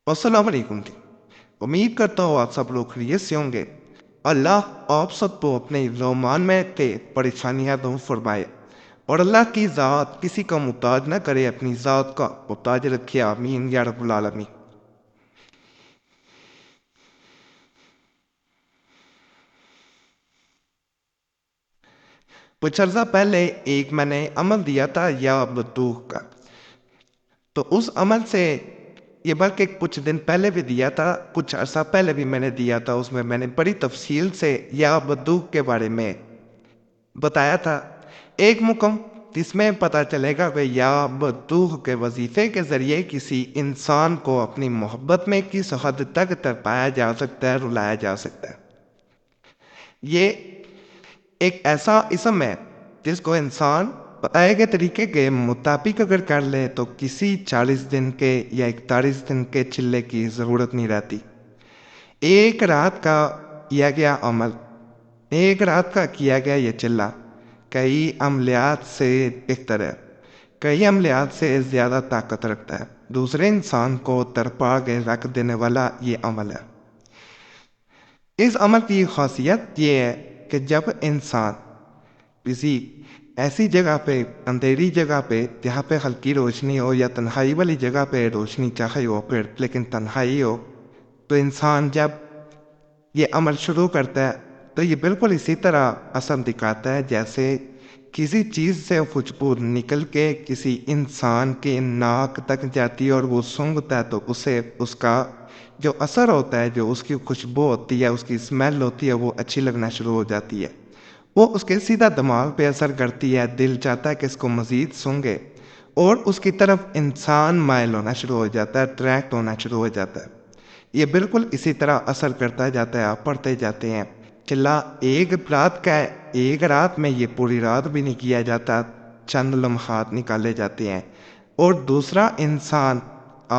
السلام علیکم جی۔ امید کرتا ہوں آپ سب لوگ خیریت سے ہوں گے۔ اللہ آپ سب کو اپنے رومان میں پریشانیاں دور فرمائے اور اللہ کی ذات کسی کا محتاج نہ کرے، اپنی ذات کا محتاج رکھے، آمین یا رب العالمین۔ کچھ عرصہ پہلے ایک میں نے عمل دیا تھا یا بدوح کا، تو اس عمل سے یہ بلکہ کچھ دن پہلے بھی دیا تھا، کچھ عرصہ پہلے بھی میں نے دیا تھا، اس میں نے بڑی تفصیل سے یا بدوح کے بارے میں بتایا تھا۔ ایک مکم جس میں پتہ چلے گا کہ یا بدوح کے وظیفے کے ذریعے کسی انسان کو اپنی محبت میں کس حد تک تڑپایا جا سکتا ہے، رلایا جا سکتا ہے۔ یہ ایک ایسا اسم ہے جس کو انسان بتائے گئے طریقے کے مطابق اگر کر لے تو کسی 40 دن کے یا 41 دن کے چلے کی ضرورت نہیں رہتی۔ ایک رات کا کیا گیا عمل، ایک رات کا کیا گیا یہ چلہ کئی عملیات سے بہتر ہے، کئی عملیات سے زیادہ طاقت رکھتا ہے، دوسرے انسان کو تڑپا کے رکھ دینے والا یہ عمل ہے۔ اس عمل کی خاصیت یہ ہے کہ جب انسان کسی ایسی جگہ پہ، اندھیری جگہ پہ جہاں پہ ہلکی روشنی ہو، یا تنہائی والی جگہ پہ روشنی چاہے ہو پھر لیکن تنہائی ہو، تو انسان جب یہ عمل شروع کرتا ہے تو یہ بالکل اسی طرح اثر دکھاتا ہے جیسے کسی چیز سے خوشبو نکل کے کسی انسان کے ناک تک جاتی ہے اور وہ سونگھتا ہے تو اسے اس کا جو اثر ہوتا ہے، جو اس کی خوشبو ہوتی ہے، اس کی اسمیل ہوتی ہے، وہ اچھی لگنا شروع ہو جاتی ہے۔ وہ اس کے سیدھا دماغ پہ اثر کرتی ہے، دل چاہتا ہے کہ اس کو مزید سونگھے اور اس کی طرف انسان مائل ہونا شروع ہو جاتا ہے، اٹریکٹ ہونا شروع ہو جاتا ہے۔ یہ بالکل اسی طرح اثر کرتا جاتا ہے، آپ پڑھتے جاتے ہیں۔ چلا ایک رات کا ہے، ایک رات میں یہ پوری رات بھی نہیں کیا جاتا، چند لمحات نکالے جاتے ہیں اور دوسرا انسان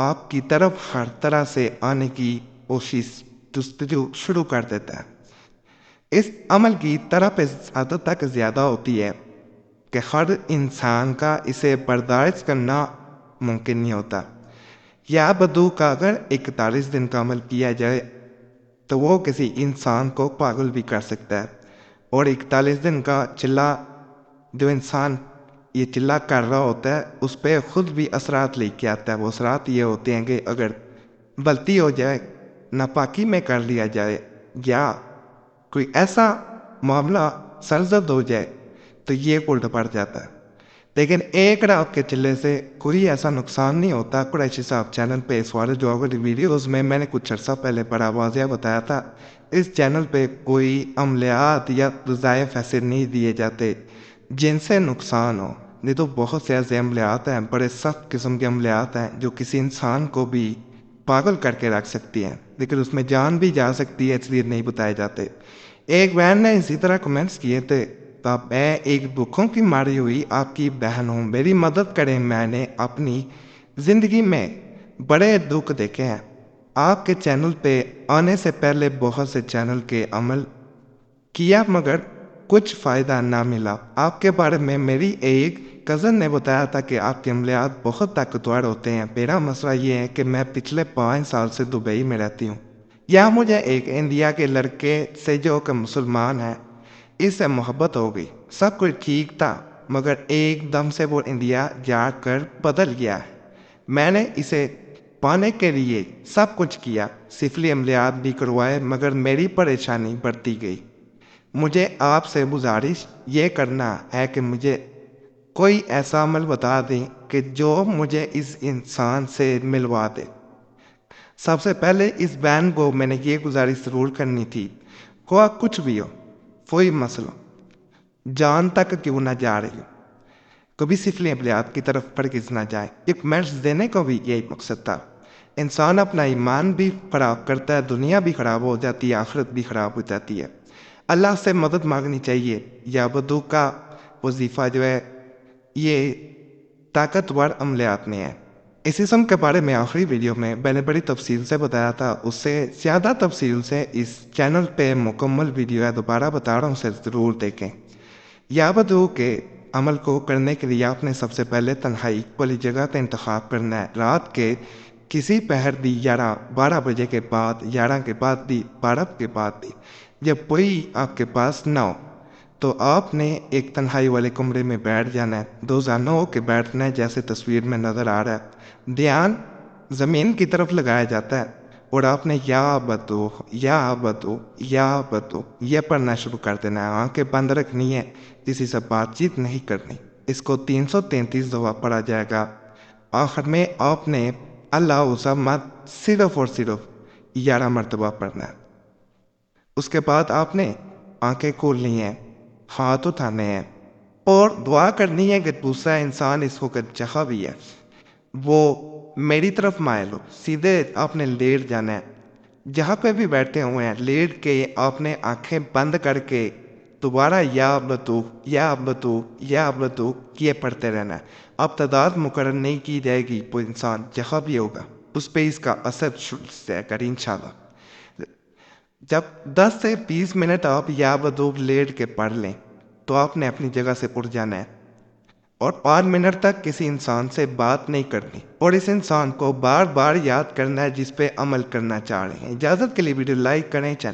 آپ کی طرف ہر طرح سے آنے کی کوشش جستجو شروع کر دیتا ہے۔ اس عمل کی طرف اس حد تک زیادہ ہوتی ہے کہ ہر انسان کا اسے برداشت کرنا ممکن نہیں ہوتا۔ یا بدوح کا اگر 41 دن کا عمل کیا جائے تو وہ کسی انسان کو پاگل بھی کر سکتا ہے، اور 41 دن کا چلہ جو انسان یہ چلہ کر رہا ہوتا ہے اس پہ خود بھی اثرات لے کے آتا ہے۔ وہ اثرات یہ ہوتے ہیں کہ اگر غلطی ہو جائے، ناپاکی میں کر لیا جائے، یا کوئی ایسا معاملہ سرزد ہو جائے تو یہ الٹ پڑ جاتا ہے۔ لیکن ایک رات کے چلے سے کوئی ایسا نقصان نہیں ہوتا۔ قریشی صاحب چینل پہ اس والے جو ویڈیوز میں نے کچھ عرصہ پہلے بڑا واضح بتایا تھا، اس چینل پہ کوئی عملیات یا وظائف ایسے نہیں دیے جاتے جن سے نقصان ہو۔ نہیں تو بہت سے ایسے عملیات ہیں، بڑے سخت قسم کے عملیات ہیں جو کسی انسان کو بھی پاگل کر کے رکھ سکتی ہیں، لیکن اس میں جان بھی جا سکتی ہے، اس لیے نہیں بتائے جاتے۔ ایک بہن نے اسی طرح کمنٹس کیے تھے، تو میں ایک دکھوں کی ماری ہوئی آپ کی بہن ہوں، میری مدد کریں، میں نے اپنی زندگی میں بڑے دکھ دیکھے ہیں۔ آپ کے چینل پہ آنے سے پہلے بہت سے چینل کے عمل کیا مگر کچھ فائدہ نہ ملا۔ آپ کے بارے میں میری ایک کزن نے بتایا تھا کہ آپ کے عملیات بہت طاقتور ہوتے ہیں۔ میرا مسئلہ یہ ہے کہ میں پچھلے 5 سال سے دبئی میں رہتی ہوں۔ یا مجھے ایک انڈیا کے لڑکے سے جو کہ مسلمان ہے اس سے محبت ہو گئی، سب کچھ ٹھیک تھا، مگر ایک دم سے وہ انڈیا جا کر بدل گیا ہے۔ میں نے اسے پانے کے لیے سب کچھ کیا، سفلی عملیات بھی کروائے، مگر میری پریشانی بڑھتی گئی۔ مجھے آپ سے گزارش یہ کرنا ہے کہ مجھے کوئی ایسا عمل بتا دیں کہ جو مجھے اس انسان سے ملوا دے۔ سب سے پہلے اس بہن کو میں نے یہ گزارش ضرور کرنی تھی، خواہ کچھ بھی ہو، کوئی مسئلہ جان تک کیوں نہ جا رہی ہو، کبھی سفلی عملیات کی طرف فرگز نہ جائے۔ ایک میسج دینے کو بھی یہی مقصد تھا۔ انسان اپنا ایمان بھی خراب کرتا ہے، دنیا بھی خراب ہو جاتی ہے، آخرت بھی خراب ہو جاتی ہے۔ اللہ سے مدد مانگنی چاہیے۔ یا بدوح کا وظیفہ جو ہے یہ طاقتور عملیات میں ہے۔ اس اسم کے بارے میں آخری ویڈیو میں نے بڑی تفصیل سے بتایا تھا، اس سے زیادہ تفصیل سے اس چینل پہ مکمل ویڈیو ہے، دوبارہ بتا رہا ہوں، اسے ضرور دیکھیں۔ یا بدوح کے عمل کو کرنے کے لیے آپ نے سب سے پہلے تنہائی والی جگہ کا انتخاب کرنا ہے۔ رات کے کسی پہر دی 11 بجے کے بعد 11 کے بعد دی 12 کے بعد دی جب کوئی آپ کے پاس نہ ہو تو آپ نے ایک تنہائی والے کمرے میں بیٹھ جانا ہے، دو زانوں ہو کے بیٹھنا ہے جیسے تصویر میں نظر آ رہا ہے، دھیان زمین کی طرف لگایا جاتا ہے اور آپ نے یا بدو یا بدو یا بدو یہ پڑھنا شروع کر دینا ہے، آنکھیں بند رکھنی ہے، کسی سے بات چیت نہیں کرنی۔ اس کو 333 دفعہ پڑھا جائے گا۔ آخر میں آپ نے اللہ صمد صرف اور صرف 11 مرتبہ پڑھنا ہے۔ اس کے بعد آپ نے آنکھیں کھولنی ہیں، ہاتھ اٹھانے ہیں اور دعا کرنی ہے کہ دوسرا انسان اس وقت جہاں بھی ہے وہ میری طرف مائل ہو، سیدھے آپ نے لیٹ جانا ہے، جہاں پہ بھی بیٹھے ہوئے ہیں لیٹ کے آپ نے آنکھیں بند کر کے دوبارہ یا بدو یا بدو یا بدو یہ پڑھتے رہنا ہے۔ اب تعداد مقرر نہیں کی جائے گی، وہ انسان جہاں بھی ہوگا اس پہ اس کا اثر شروع سے کر انشاءاللہ۔ جب 10 سے 20 منٹ آپ یا بدو لیٹ کے پڑھ لیں تو آپ نے اپنی جگہ سے اٹھ جانا ہے اور 5 منٹ تک کسی انسان سے بات نہیں کرنی اور اس انسان کو بار بار یاد کرنا ہے جس پہ عمل کرنا چاہ رہے ہیں۔ اجازت کے لیے ویڈیو لائک کریں، چینل